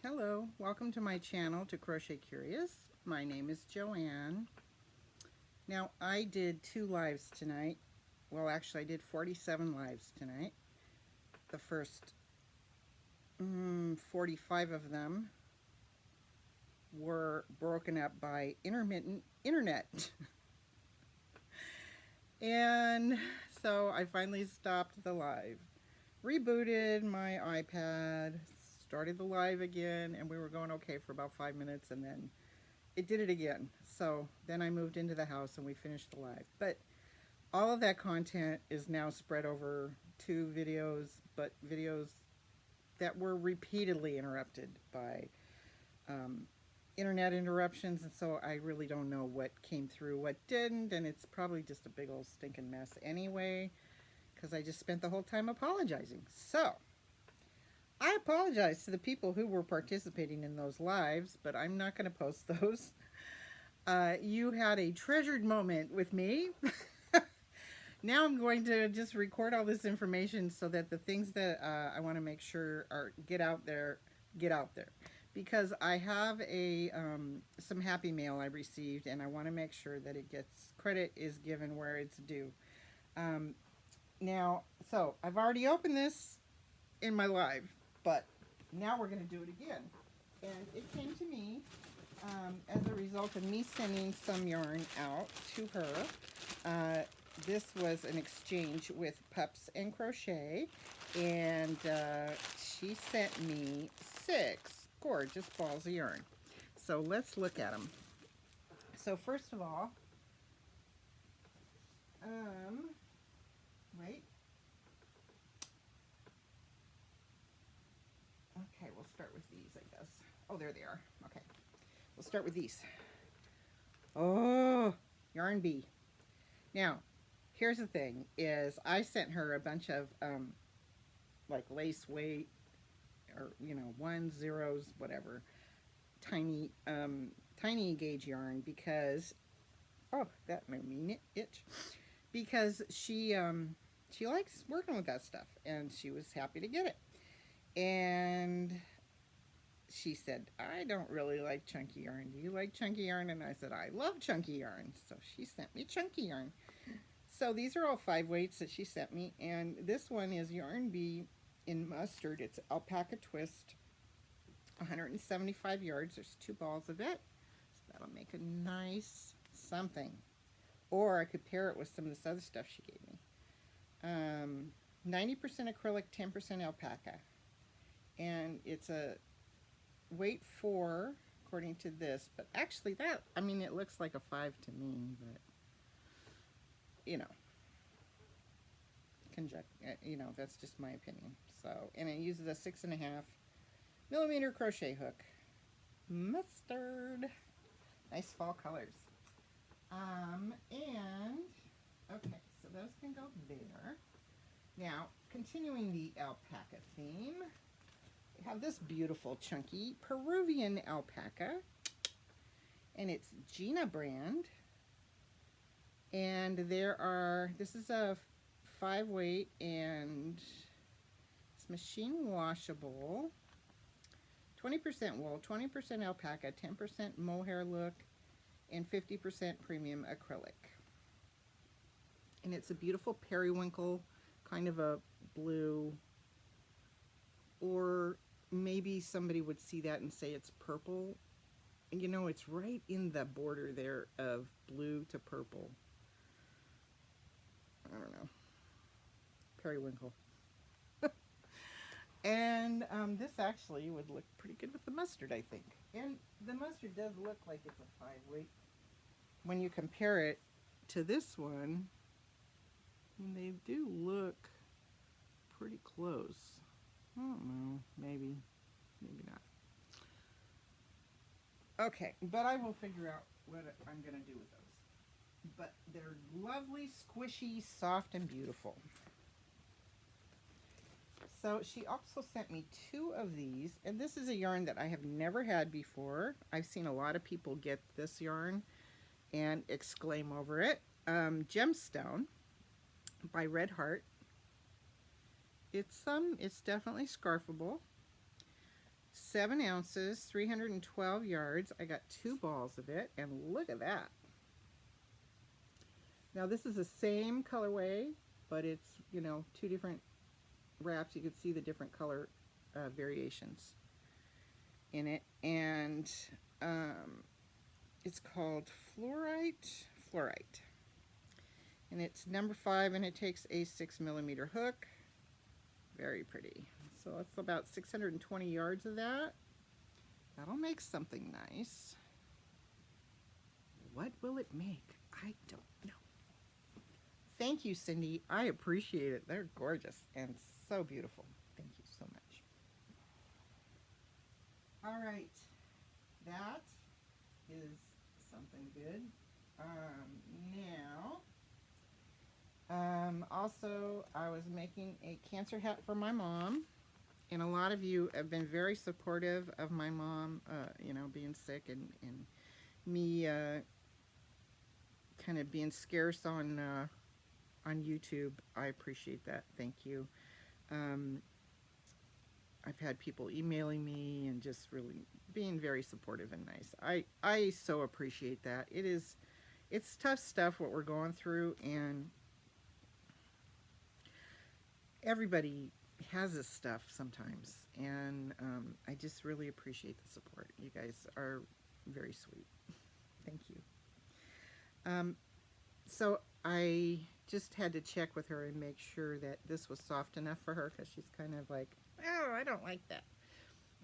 Hello, welcome to my channel, To Crochet Curious. My name is Joanne. Now, I did 2 lives tonight. Well, actually, I did 47 lives tonight. The first 45 of them were broken up by intermittent internet. And so I finally stopped the live, rebooted my iPad, started the live again, and we were going okay for about 5 minutes, and then it did it again. So then I moved into the house and we finished the live. But all of that content is now spread over 2 videos, but videos that were repeatedly interrupted by internet interruptions, and so I really don't know what came through, what didn't, and it's probably just a big old stinking mess anyway, because I just spent the whole time apologizing. So I apologize to the people who were participating in those lives, but I'm not going to post those. You had a treasured moment with me. Now I'm going to just record all this information so that the things that I want to make sure are get out there. Because I have some happy mail I received, and I want to make sure that credit is given where it's due. Now, so I've already opened this in my live, but now we're going to do it again. And it came to me as a result of me sending some yarn out to her. This was an exchange with Pups and Crochet, and she sent me 6 gorgeous balls of yarn. So let's look at them. So first of all, wait. Okay, we'll start with these, I guess. Oh, there they are. Okay, we'll start with these. Oh, Yarn Bee. Now, here's the thing, is I sent her a bunch of like lace weight, or ones, zeros, whatever, tiny gauge yarn, because that made me itch, because she likes working with that stuff, and she was happy to get it. And she said, I don't really like chunky yarn. Do you like chunky yarn? And I said, I love chunky yarn. So she sent me chunky yarn. So these are all 5 weights that she sent me, and this one is Yarn Bee in mustard. It's alpaca twist, 175 yards. There's 2 balls of it, so that'll make a nice something. Or I could pair it with some of this other stuff she gave me. 90% acrylic, 10% alpaca, and it's a weight 4 according to this, but actually it looks like a 5 to me, but that's just my opinion. So, and it uses a 6.5mm crochet hook. Mustard. Nice fall colors. And, okay, so those can go there. Now, continuing the alpaca theme, we have this beautiful chunky Peruvian alpaca, and it's Gina brand. And this is a 5 weight, and it's machine washable. 20% wool, 20% alpaca, 10% mohair look, and 50% premium acrylic. And it's a beautiful periwinkle, kind of a blue, or maybe somebody would see that and say it's purple. It's right in the border there of blue to purple. I don't know. Periwinkle. And this actually would look pretty good with the mustard, I think. And the mustard does look like it's a 5 weight. When you compare it to this one, they do look pretty close. I don't know. Maybe not. Okay, but I will figure out what I'm going to do with those. But they're lovely, squishy, soft, and beautiful. So she also sent me 2 of these, and this is a yarn that I have never had before. I've seen a lot of people get this yarn and exclaim over it. Gemstone by Red Heart. It's definitely scarfable. 7 ounces, 312 yards. I got 2 balls of it, and look at that. Now this is the same colorway, but it's, you know, 2 different wraps. You can see the different color variations in it, and it's called Fluorite, and it's number 5, and it takes a 6mm hook. Very pretty. So that's about 620 yards of that. That'll make something nice. What will it make? I don't know. Thank you, Cindy. I appreciate it. They're gorgeous and so beautiful. Thank you so much. All right. That is something good. Also, I was making a cancer hat for my mom. And a lot of you have been very supportive of my mom, you know, being sick, and me kind of being scarce on YouTube. I appreciate that. Thank you. I've had people emailing me and just really being very supportive and nice. I so appreciate that. It's tough stuff what we're going through, and everybody has this stuff sometimes, and I just really appreciate the support. You guys are very sweet. Thank you. So I just had to check with her and make sure that this was soft enough for her, because she's kind of like, oh, I don't like that.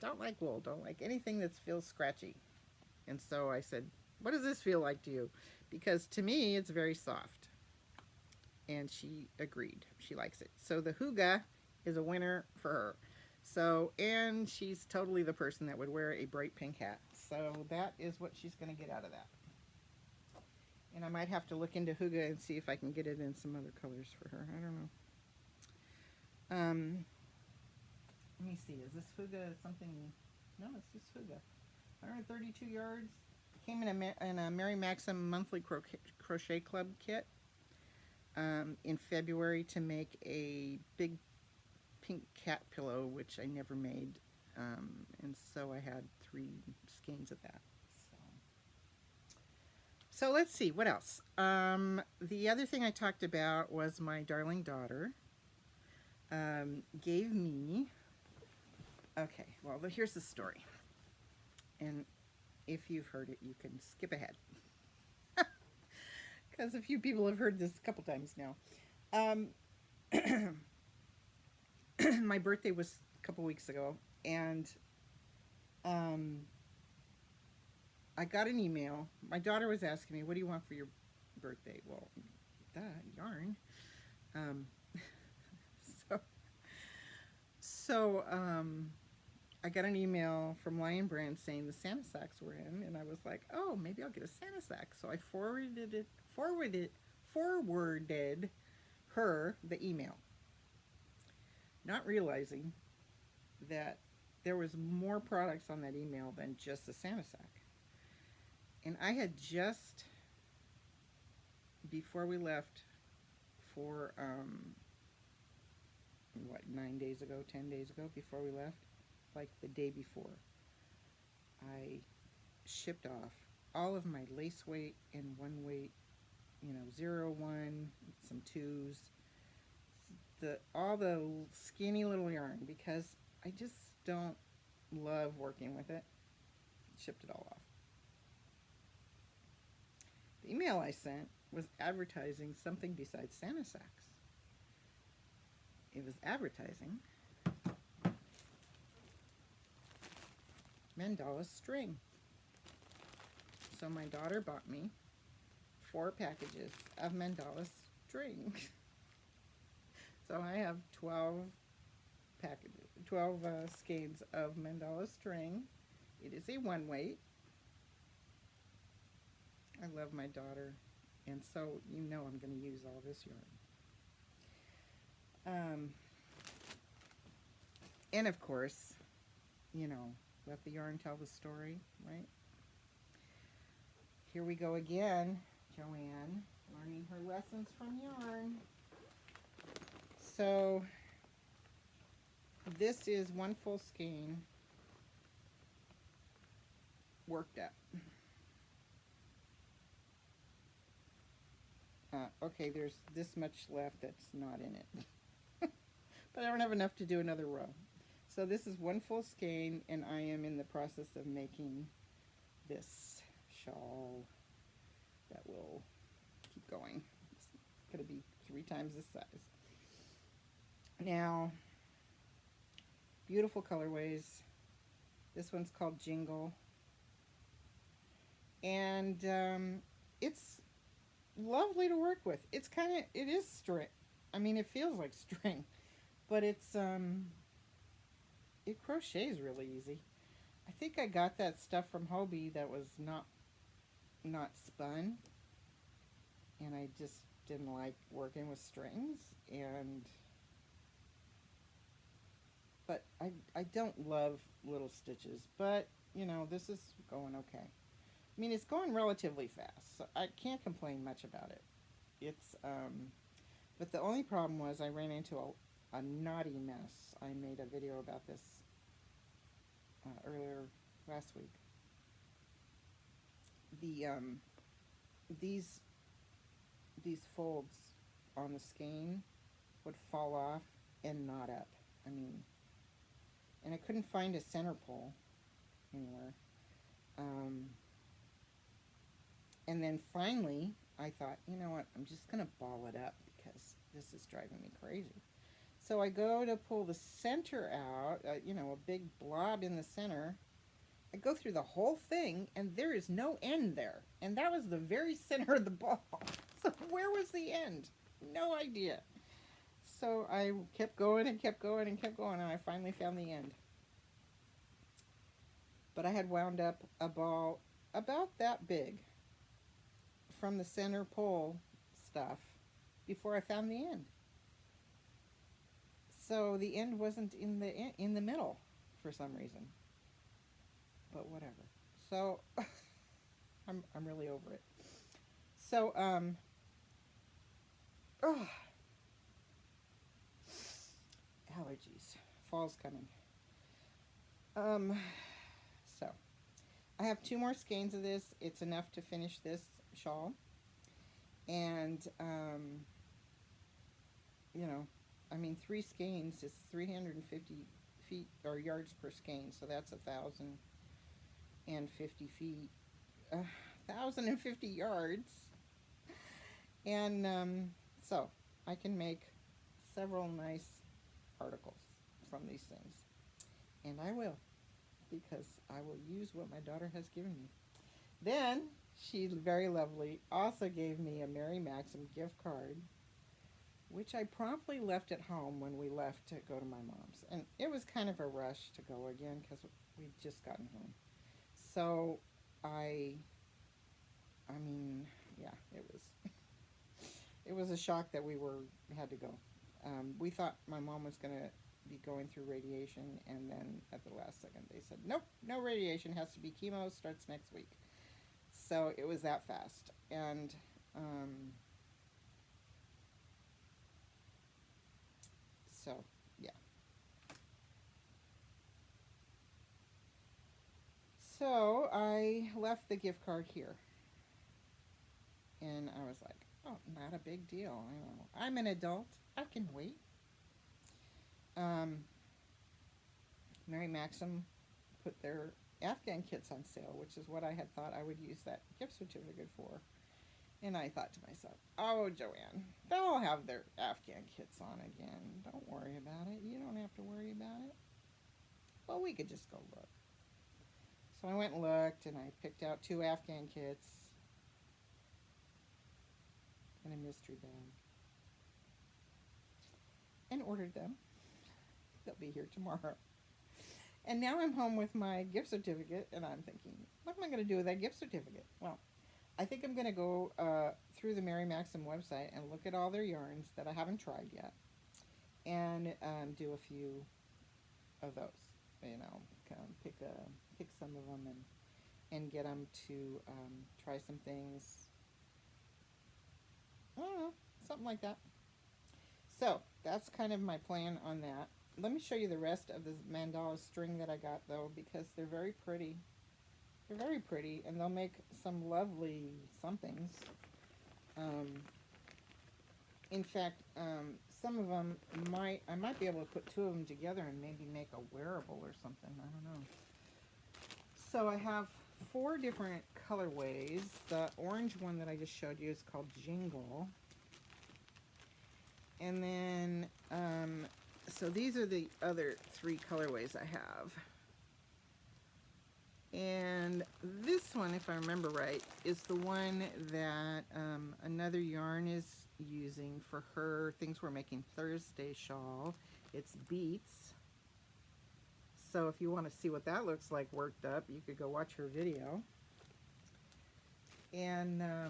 Don't like wool. Don't like anything that feels scratchy. And so I said, what does this feel like to you? Because to me, it's very soft. And she agreed. She likes it. So the Huga is a winner for her. So, and she's totally the person that would wear a bright pink hat. So that is what she's going to get out of that. And I might have to look into Huga and see if I can get it in some other colors for her. I don't know. Let me see. Is this Huga something? No, it's just Huga. 132 yards. Came in a Mary Maxim monthly crochet club kit in February to make a big pink cat pillow, which I never made, and so I had 3 skeins of that. So let's see, what else? The other thing I talked about was my darling daughter gave me, okay, well, here's the story. And if you've heard it, you can skip ahead. Because a few people have heard this a couple times now. My birthday was a couple weeks ago, and I got an email. My daughter was asking me, what do you want for your birthday? Well, yarn. So I got an email from Lion Brand saying the Santa sacks were in, and I was like, oh, maybe I'll get a Santa sack. So I forwarded her the email, not realizing that there was more products on that email than just the Santa sack. And I had just, before we left for, 9 days ago, 10 days ago, before we left, like the day before, I shipped off all of my lace weight and one weight, 0, 1, some 2s, all the skinny little yarn, because I just don't love working with it. Shipped it all off. The email I sent was advertising something besides Santa sacks. It was advertising mandala string. So my daughter bought me 4 packages of mandala string. So I have 12 packages, 12 skeins of mandala string. It is a 1 weight. I love my daughter, and so I'm going to use all this yarn. And of course, let the yarn tell the story, right? Here we go again, Joanne, learning her lessons from yarn. So this is 1 full skein worked up. Okay, there's this much left that's not in it. But I don't have enough to do another row. So this is one full skein, and I am in the process of making this shawl that will keep going. It's going to be 3 times this size. Now, beautiful colorways. This one's called Jingle. And it's lovely to work with. It's kind of, it is string. I mean, it feels like string, but it's, it crochets really easy. I think I got that stuff from Hobie that was not spun, and I just didn't like working with strings, but I don't love little stitches, but you know, this is going okay. I mean, it's going relatively fast, so I can't complain much about it. It's, but the only problem was I ran into a naughty mess. I made a video about this earlier last week. The, these folds on the skein would fall off and knot up. I mean, and I couldn't find a center pole anywhere. And then finally, I thought, you know what, I'm just going to ball it up because this is driving me crazy. So I go to pull the center out, you know, a big blob in the center. I go through the whole thing, and there is no end there. And that was the very center of the ball. So where was the end? No idea. So I kept going and kept going and kept going, and I finally found the end. But I had wound up a ball about that big from the center pole stuff before I found the end. So the end wasn't in the middle for some reason. But whatever. So I'm really over it. So allergies. Fall's coming. So I have 2 more skeins of this. It's enough to finish this shawl. And you know, I mean, 3 skeins is 350 feet or yards per skein, so that's 1,050 feet, 1,050 yards. And so I can make several nice articles from these things, and I will, because I will use what my daughter has given me. Then she very lovely also gave me a Mary Maxim gift card, which I promptly left at home when we left to go to my mom's. And it was kind of a rush to go again because we'd just gotten home. So I mean, yeah, it was a shock that we had to go. We thought my mom was going to be going through radiation, and then at the last second they said, nope, no radiation, has to be chemo, starts next week. So it was that fast. And so, yeah. So I left the gift card here. And I was like, oh, not a big deal. I don't know. I'm an adult. I can wait. Mary Maxim put their Afghan kits on sale, which is what I had thought I would use that gift certificate for. And I thought to myself, oh, Joanne, they'll have their Afghan kits on again. Don't worry about it. You don't have to worry about it. Well, we could just go look. So I went and looked, and I picked out 2 Afghan kits in a mystery bag and ordered them. They'll be here tomorrow. And now I'm home with my gift certificate, and I'm thinking, what am I going to do with that gift certificate? Well, I think I'm going to go through the Mary Maxim website and look at all their yarns that I haven't tried yet, and do a few of those. You know, pick some of them and get them to try some things. I don't know, something like that. So that's kind of my plan on that. Let me show you the rest of the mandala string that I got, though, because they're very pretty. They're very pretty, and they'll make some lovely somethings. Um, in fact, some of them I might be able to put two of them together and maybe make a wearable or something. I don't know. So I have four different colorways. The orange one that I just showed you is called Jingle. And then, so these are the other three colorways I have. And this one, if I remember right, is the one that another yarn is using for her Things We're Making Thursday shawl. It's Beats. So if you want to see what that looks like worked up, you could go watch her video. And I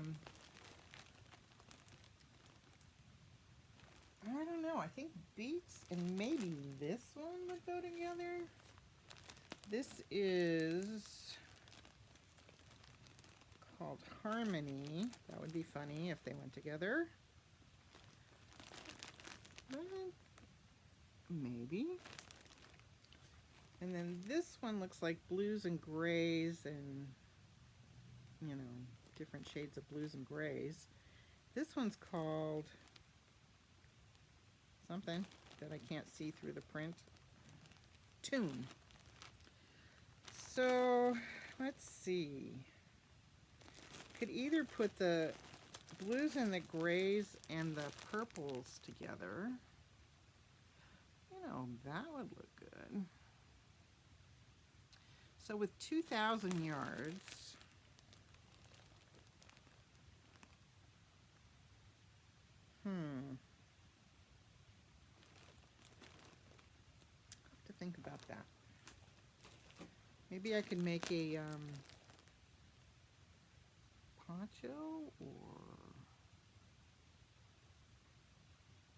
don't know, I think Beats and maybe this one would go together. This is called Harmony. That would be funny if they went together. Maybe. And then this one looks like blues and grays and, you know, different shades of blues and grays. This one's called something that I can't see through the print. Tune. So, let's see. Could either put the blues and the grays and the purples together. You know, that would look good. So with 2,000 yards, I'll have to think about that. Maybe I could make a poncho, or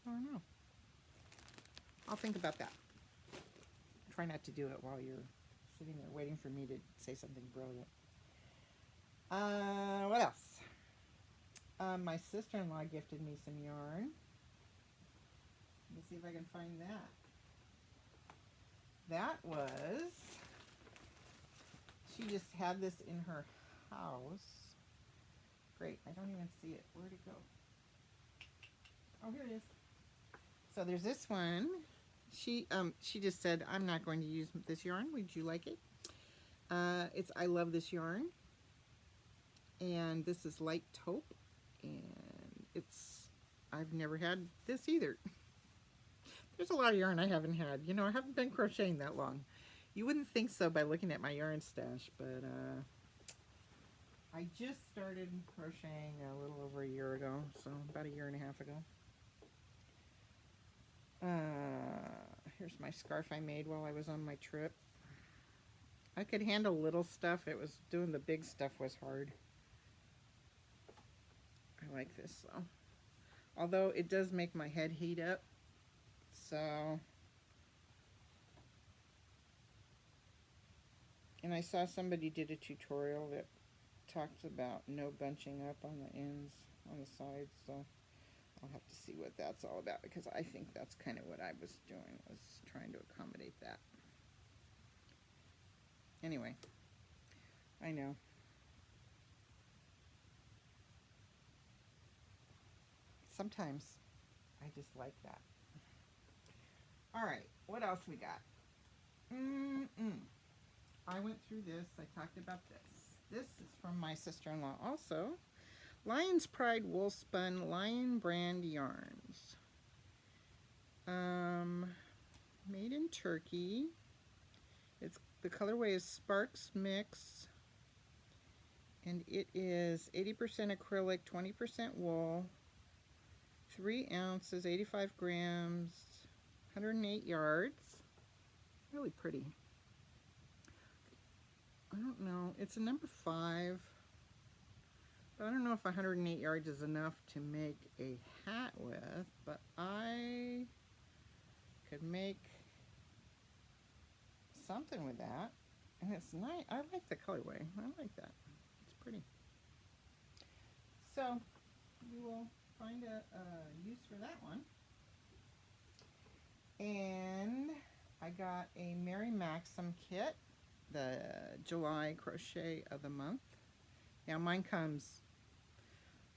I don't know. I'll think about that. Try not to do it while you're sitting there waiting for me to say something brilliant. What else? My sister-in-law gifted me some yarn. Let me see if I can find that. That was, she just had this in her house. Great, I don't even see it. Where'd it go? Oh, here it is. So there's this one. She just said, I'm not going to use this yarn. Would you like it? It's I Love This Yarn. And this is Light Taupe. And I've never had this either. There's a lot of yarn I haven't had. You know, I haven't been crocheting that long. You wouldn't think so by looking at my yarn stash, but I just started crocheting a little over a year ago, so about a year and a half ago. Here's my scarf I made while I was on my trip. I could handle little stuff. Doing the big stuff was hard. I like this though. Although it does make my head heat up. So, and I saw somebody did a tutorial that talks about no bunching up on the ends, on the sides, so I'll have to see what that's all about, because I think that's kind of what I was doing, was trying to accommodate that. Anyway, I know. Sometimes I just like that. All right, what else we got? I went through this. I talked about this. This is from my sister-in-law also. Lion's Pride Wool Spun Lion Brand Yarns. Made in Turkey. The colorway is Sparks Mix. And it is 80% acrylic, 20% wool. 3 ounces, 85 grams, 108 yards. Really pretty. I don't know. It's a number 5. But I don't know if 108 yards is enough to make a hat with, but I could make something with that. And it's nice. I like the colorway. I like that. It's pretty. So we will find a use for that one. And I got a Mary Maxim kit. the July crochet of the month. Now mine comes,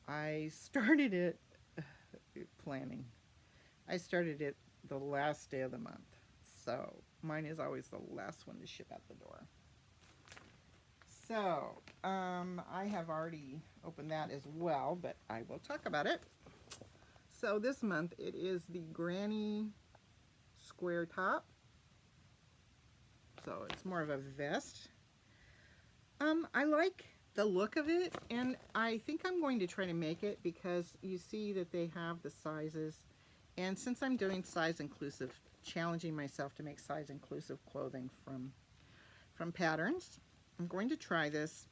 I started it planning. I started it the last day of the month. So mine is always the last one to ship out the door. So I have already opened that as well, but I will talk about it. So this month it is the Granny square top. So it's more of a vest. I like the look of it, and I think I'm going to try to make it because you see that they have the sizes. And since I'm doing size inclusive, challenging myself to make size inclusive clothing from patterns, I'm going to try this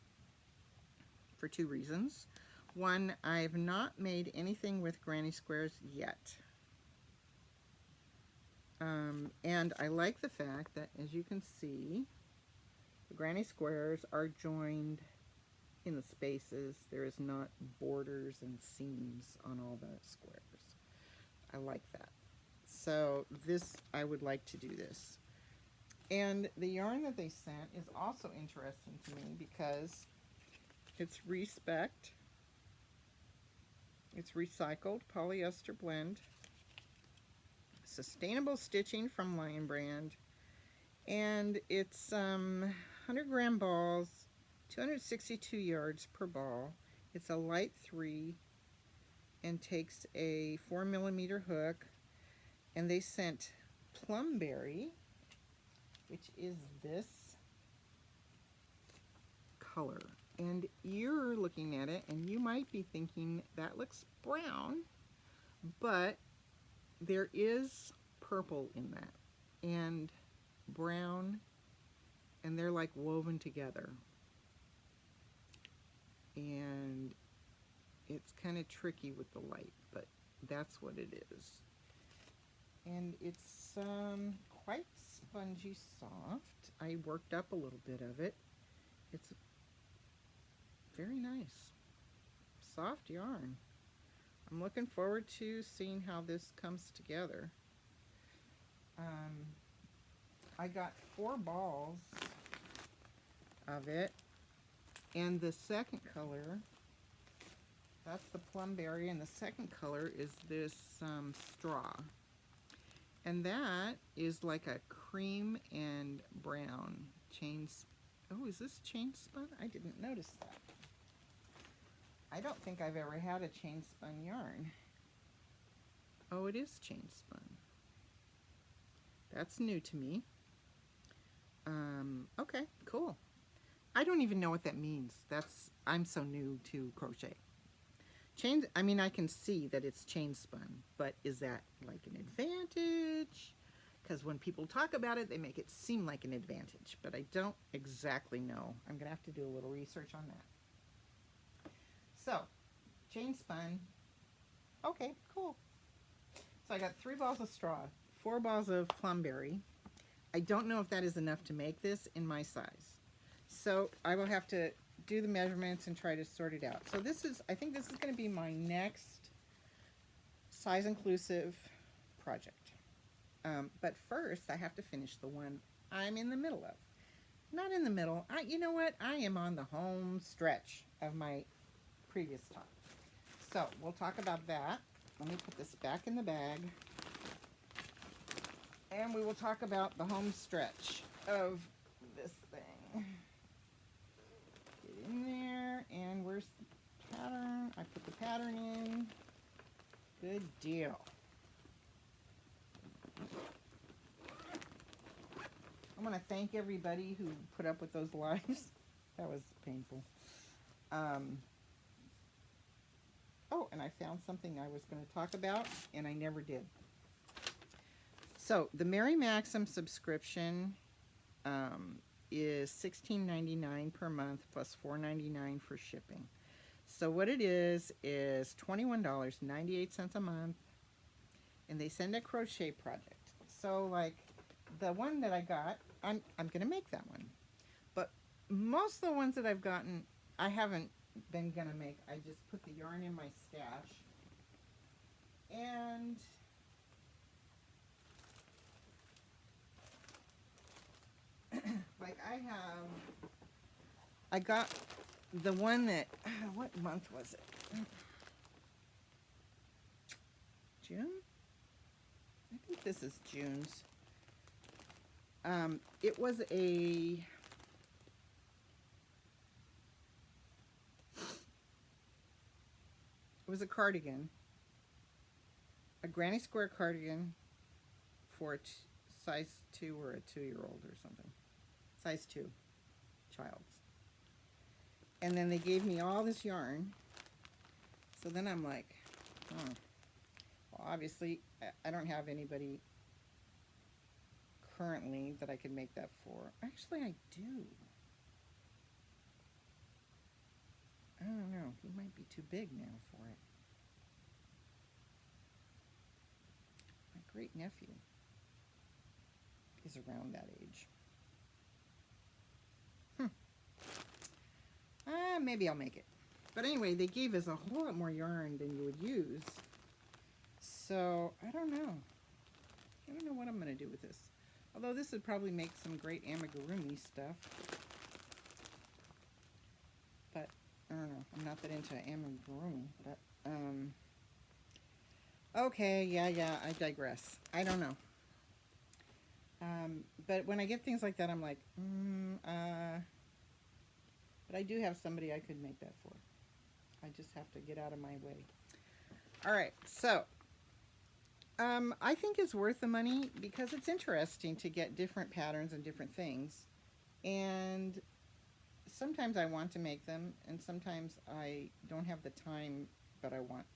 for two reasons. One, I've not made anything with granny squares yet. And I like the fact that, as you can see, the granny squares are joined in the spaces. There is not borders and seams on all the squares. I like that. So this, I would like to do this. And the yarn that they sent is also interesting to me because it's Respect. It's recycled polyester blend, sustainable stitching from Lion Brand, and it's 100-gram balls, 262 yards per ball. It's a light 3 and takes a 4mm hook, and they sent Plumberry, which is this color. And you're looking at it and you might be thinking that looks brown, but there is purple in that and brown, and they're like woven together. And it's kind of tricky with the light, but that's what it is. And it's quite spongy soft. I worked up a little bit of it. It's very nice. Soft yarn. I'm looking forward to seeing how this comes together. I got 4 balls of it, and the second color, that's the Plumberry, and the second color is this straw. And that is like a cream and brown chain. Oh, is this chain spun? I didn't notice that. I don't think I've ever had a chain spun yarn. Oh, it is chain spun. That's new to me. Okay, cool. I don't even know what that means. I'm so new to crochet. Chain, I mean, I can see that it's chain spun, but is that like an advantage? Because when people talk about it, they make it seem like an advantage, but I don't exactly know. I'm gonna have to do a little research on that. So, chain spun. Okay, cool. So I got 3 balls of straw, 4 balls of Plumberry. I don't know if that is enough to make this in my size. So I will have to do the measurements and try to sort it out. So this is, I think this is going to be my next size inclusive project. But first I have to finish the one I'm in the middle of. Not in the middle. You know what? I am on the home stretch of my previous top. So we'll talk about that. Let me put this back in the bag. And we will talk about the home stretch of this thing. Get in there, and where's the pattern? I put the pattern in. Good deal. I want to thank everybody who put up with those lives. That was painful. Oh, and I found something I was going to talk about, and I never did. So the Mary Maxim subscription is $16.99 per month plus $4.99 for shipping. So what it is $21.98 a month, and they send a crochet project. So like the one that I got, I'm gonna make that one. But most of the ones that I've gotten, I haven't been gonna make. I just put the yarn in my stash, and like I got the one that, what month was it? June? I think this is June's. It was a cardigan, a granny square cardigan for a size 2 or a 2-year-old or something. Size 2 child's. And then they gave me all this yarn. So then I'm like, oh. Well, obviously, I don't have anybody currently that I could make that for. Actually, I do. I don't know. He might be too big now for it. My great nephew is around that age. Maybe I'll make it. But anyway, they gave us a whole lot more yarn than you would use. So, I don't know. I don't know what I'm going to do with this. Although this would probably make some great amigurumi stuff. But, I don't know. I'm not that into amigurumi. But, okay, yeah, I digress. I don't know. But when I get things like that, I'm like, but I do have somebody I could make that for. I just have to get out of my way. All right, so I think it's worth the money because it's interesting to get different patterns and different things. And sometimes I want to make them, and sometimes I don't have the time, but I want,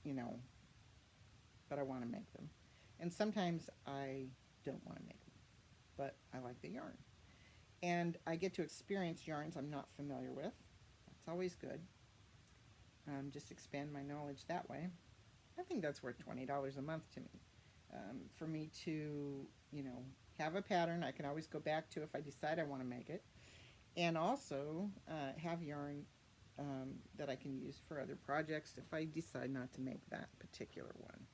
but I want to make them. And sometimes I don't want to make them, but I like the yarn. And I get to experience yarns I'm not familiar with. That's always good. Just expand my knowledge that way. I think that's worth $20 a month to me. For me to, have a pattern I can always go back to if I decide I want to make it. And also have yarn that I can use for other projects if I decide not to make that particular one.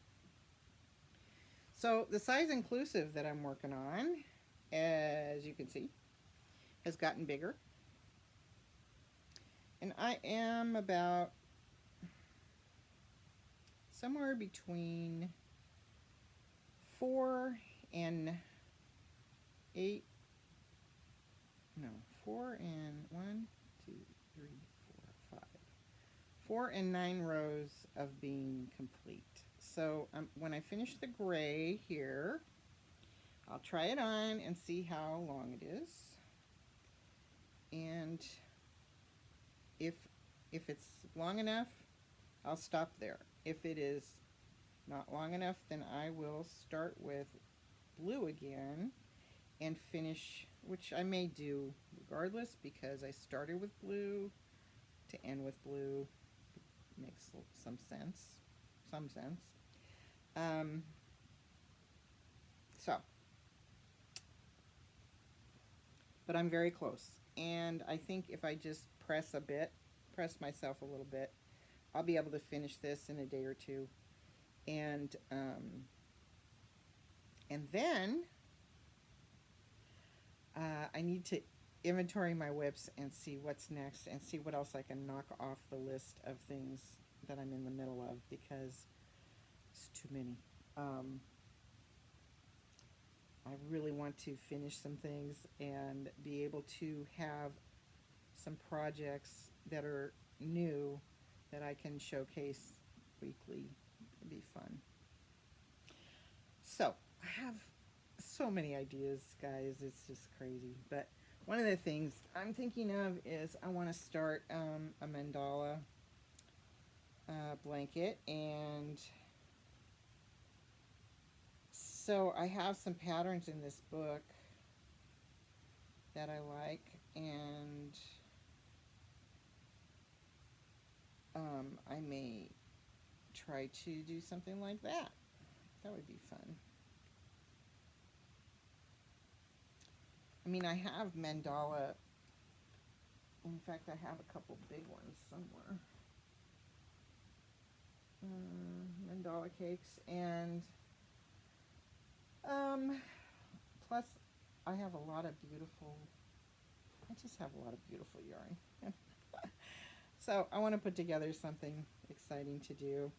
So the size inclusive that I'm working on, as you can see, has gotten bigger. And I am about somewhere between 4 and 8. No, 4 and 1, 2, 3, 4, 5. 4 and 9 rows of being complete. So when I finish the gray here, I'll try it on and see how long it is. And if it's long enough, I'll stop there. If it is not long enough, then I will start with blue again and finish, which I may do regardless because I started with blue to end with blue. Makes some sense. But I'm very close. And I think if I just press myself a little bit, I'll be able to finish this in a day or two. And then I need to inventory my whips and see what's next and see what else I can knock off the list of things that I'm in the middle of because it's too many. I really want to finish some things and be able to have some projects that are new that I can showcase weekly. It'd be fun. So, I have so many ideas, guys. It's just crazy. But one of the things I'm thinking of is I want to start a mandala blanket. And so I have some patterns in this book that I like. And I may try to do something like that. That would be fun. I mean, I have mandala. In fact, I have a couple big ones somewhere. Mandala cakes. And plus, I have a lot of beautiful I just have a lot of beautiful yarn. So I want to put together something exciting to do.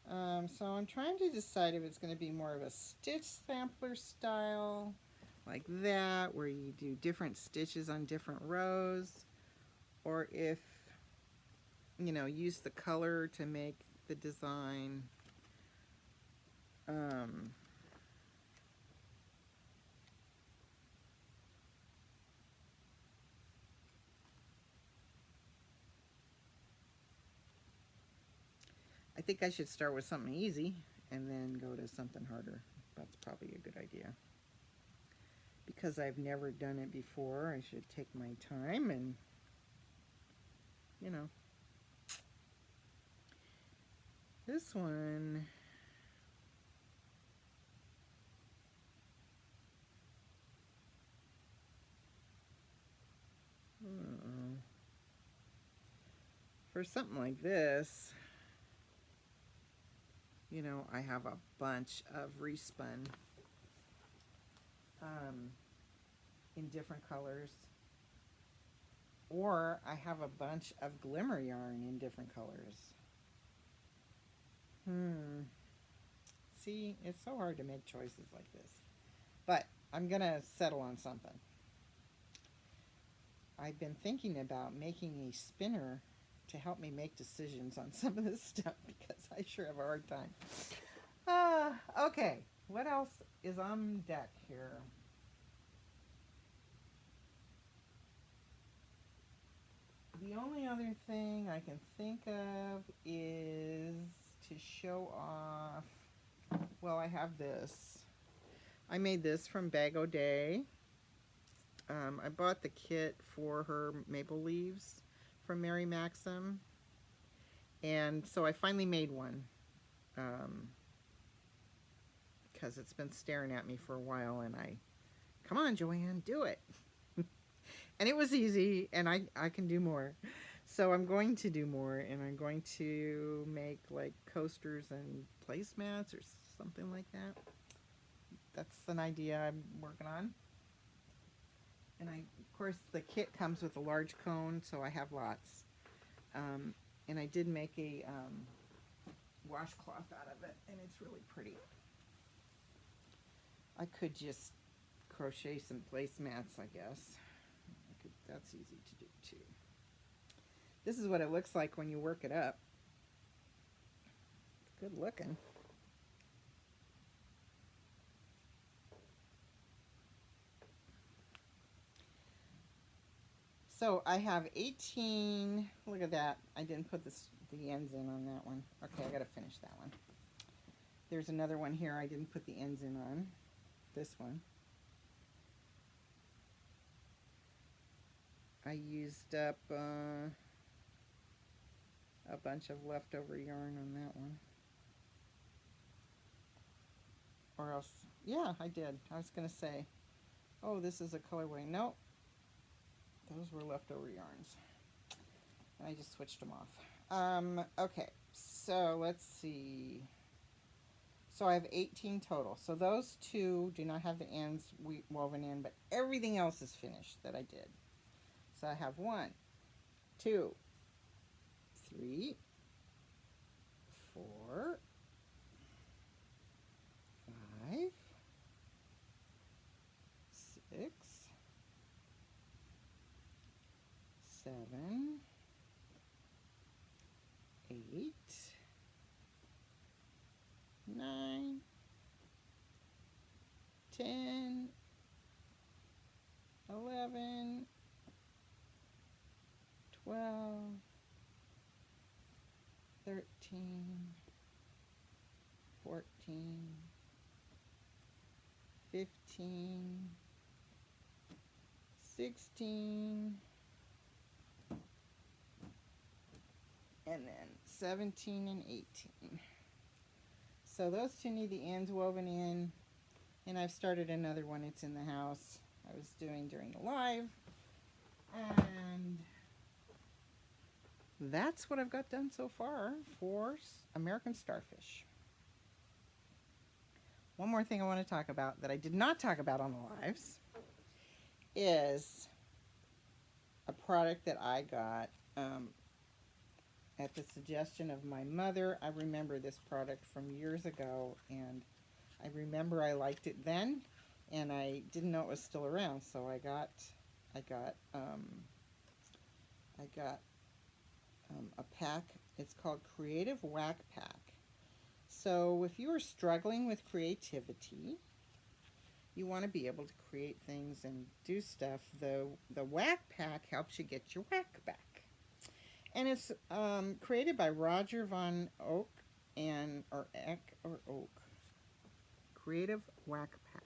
So I'm trying to decide if it's going to be more of a stitch sampler style, like that, where you do different stitches on different rows, or if, you know, use the color to make the design. I think I should start with something easy and then go to something harder. That's probably a good idea. Because I've never done it before, I should take my time and, you know. This one, for something like this, you know, I have a bunch of respun in different colors, or I have a bunch of glimmer yarn in different colors. See, it's so hard to make choices like this, but I'm gonna settle on something. I've been thinking about making a spinner to help me make decisions on some of this stuff because I sure have a hard time. Okay, what else is on deck here? The only other thing I can think of is to show off. Well, I have this. I made this from Bag O' Day. I bought the kit for her maple leaves from Mary Maxim. And so I finally made one. Because it's been staring at me for a while, and come on, Joanne, do it. And it was easy, and I can do more. So I'm going to do more, and I'm going to make like coasters and placemats or something like that. That's an idea I'm working on. And of course, the kit comes with a large cone, so I have lots. And I did make a washcloth out of it, and it's really pretty. I could just crochet some placemats, I guess. That's easy to do too. This is what it looks like when you work it up. It's good looking. So I have 18, look at that. I didn't put the ends in on that one. Okay, I gotta finish that one. There's another one here I didn't put the ends in on. This one. I used up a bunch of leftover yarn on that one. Or else, yeah, I did. I was gonna say, oh, this is a colorway. Nope. Those were leftover yarns. And I just switched them off. Okay, so let's see. So I have 18 total. So those two do not have the ends woven in, but everything else is finished that I did. So I have 1, 2, 3, 4, 5, 6, 7, 8, 9, 10, 11, 12, 13, 14, 15, 16, and then 17 and 18. So those two need the ends woven in, and I've started another one. It's in the house. I was doing during the live, and that's what I've got done so far for American Starfish. One more thing I want to talk about that I did not talk about on the lives is a product that I got at the suggestion of my mother. I remember this product from years ago, and I remember I liked it then, and I didn't know it was still around, so I got, um, I got a pack. It's called Creative Whack Pack. So if you are struggling with creativity, you want to be able to create things and do stuff. The Whack Pack helps you get your whack back, and it's created by Roger Von Oak or Eck or Oak. Creative Whack Pack.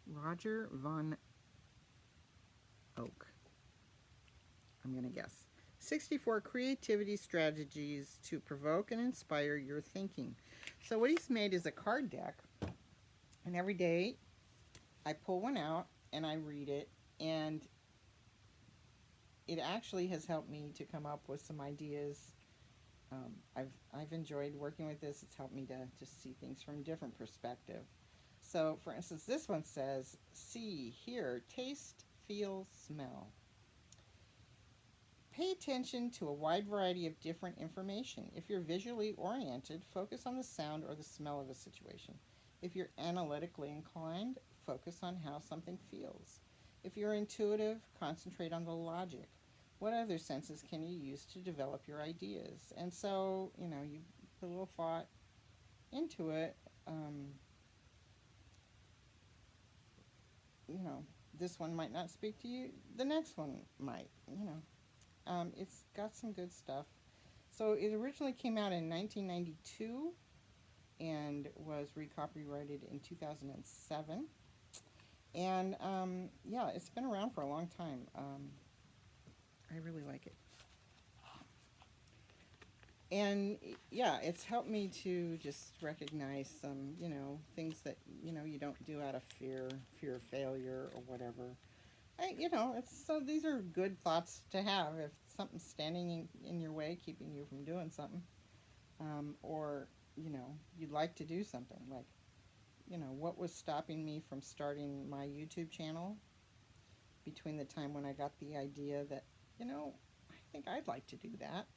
Roger Von Oak. I'm gonna guess. 64 creativity strategies to provoke and inspire your thinking. So what he's made is a card deck, and every day I pull one out and I read it, and it actually has helped me to come up with some ideas. I've enjoyed working with this. It's helped me to just see things from a different perspective. So, for instance, this one says, see, hear, taste, feel, smell. Pay attention to a wide variety of different information. If you're visually oriented, focus on the sound or the smell of a situation. If you're analytically inclined, focus on how something feels. If you're intuitive, concentrate on the logic. What other senses can you use to develop your ideas? And so, you put a little thought into it. This one might not speak to you. The next one might, It's got some good stuff. So it originally came out in 1992 and was recopyrighted in 2007. And yeah, it's been around for a long time. I really like it. And yeah, it's helped me to just recognize some, things that, you don't do out of fear of failure or whatever. So these are good thoughts to have if something's standing in your way, keeping you from doing something. Or, you'd like to do something. Like, what was stopping me from starting my YouTube channel between the time when I got the idea that, I think I'd like to do that,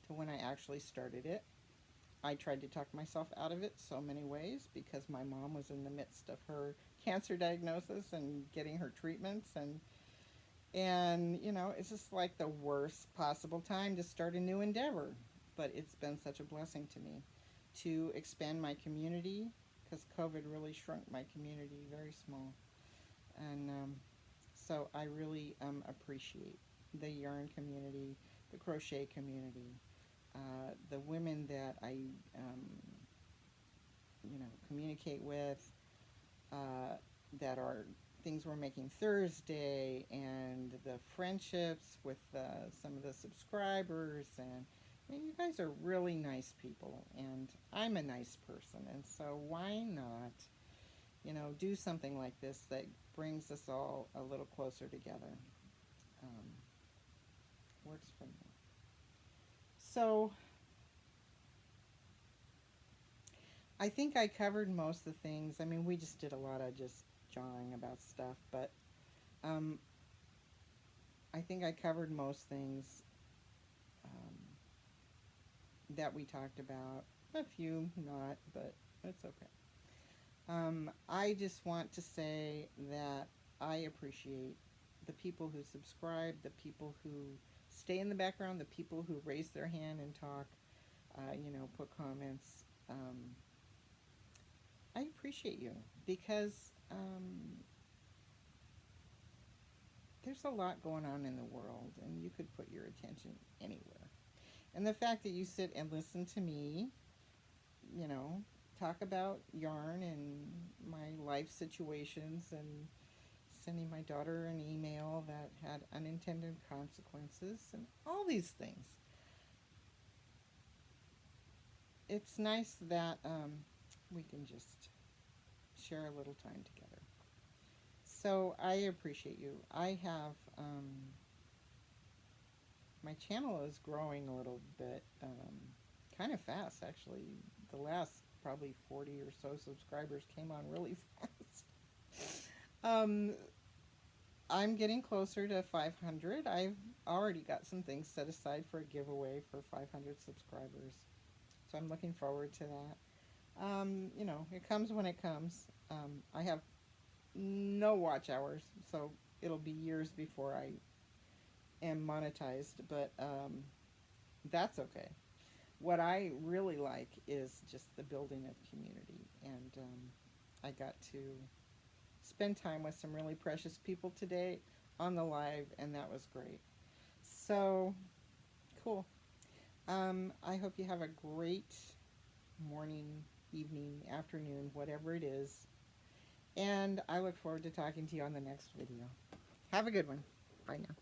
to when I actually started it. I tried to talk myself out of it so many ways because my mom was in the midst of her cancer diagnosis and getting her treatments, and it's just like the worst possible time to start a new endeavor. But it's been such a blessing to me to expand my community, because COVID really shrunk my community very small. And so I really appreciate the yarn community, the crochet community, the women that I communicate with, that are things we're making Thursday, and the friendships with some of the subscribers. And you guys are really nice people, and I'm a nice person, and so why not do something like this that brings us all a little closer together. Works for me. So I think I covered most of the things. I mean, we just did a lot of just jawing about stuff, but I think I covered most things that we talked about. A few not, but it's okay. I just want to say that I appreciate the people who subscribe, the people who stay in the background, the people who raise their hand and talk, put comments. I appreciate you because there's a lot going on in the world, and you could put your attention anywhere. And the fact that you sit and listen to me, talk about yarn and my life situations, and sending my daughter an email that had unintended consequences, and all these things. It's nice that we can just share a little time together. So I appreciate you. I have, my channel is growing a little bit, kind of fast actually. The last probably 40 or so subscribers came on really fast. I'm getting closer to 500. I've already got some things set aside for a giveaway for 500 subscribers. So I'm looking forward to that. It comes when it comes. I have no watch hours, so it'll be years before I am monetized, but that's okay. What I really like is just the building of community, and I got to spend time with some really precious people today on the live, and that was great. So cool. I hope you have a great morning, evening, afternoon, whatever it is. And I look forward to talking to you on the next video. Have a good one. Bye now.